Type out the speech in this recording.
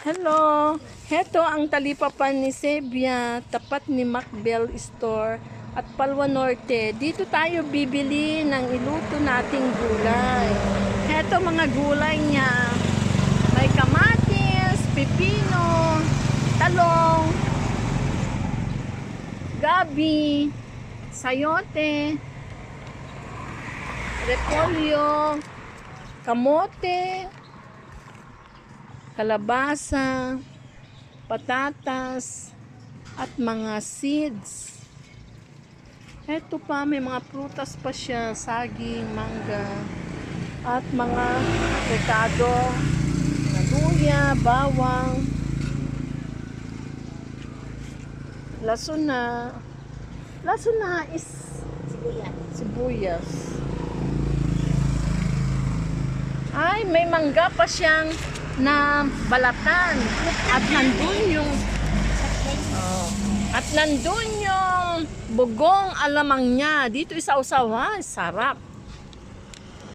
Hello! Heto ang talipapan ni Sebia, tapat ni Macbel Store at Palwa Norte. Dito tayo bibili ng iluto nating gulay. Heto mga gulay niya. May kamatis, pipino, talong, gabi, sayote, repolyo, kamote, kalabasa, patatas, at mga seeds. Ito pa, may mga prutas pa siya, saging, mangga, at mga avocado, luya, bawang, lasuna. Lasuna is sibuyas. Ay, may mangga pa siyang na balatan at nandun yung bugong alamang niya dito, isa usawa sarap.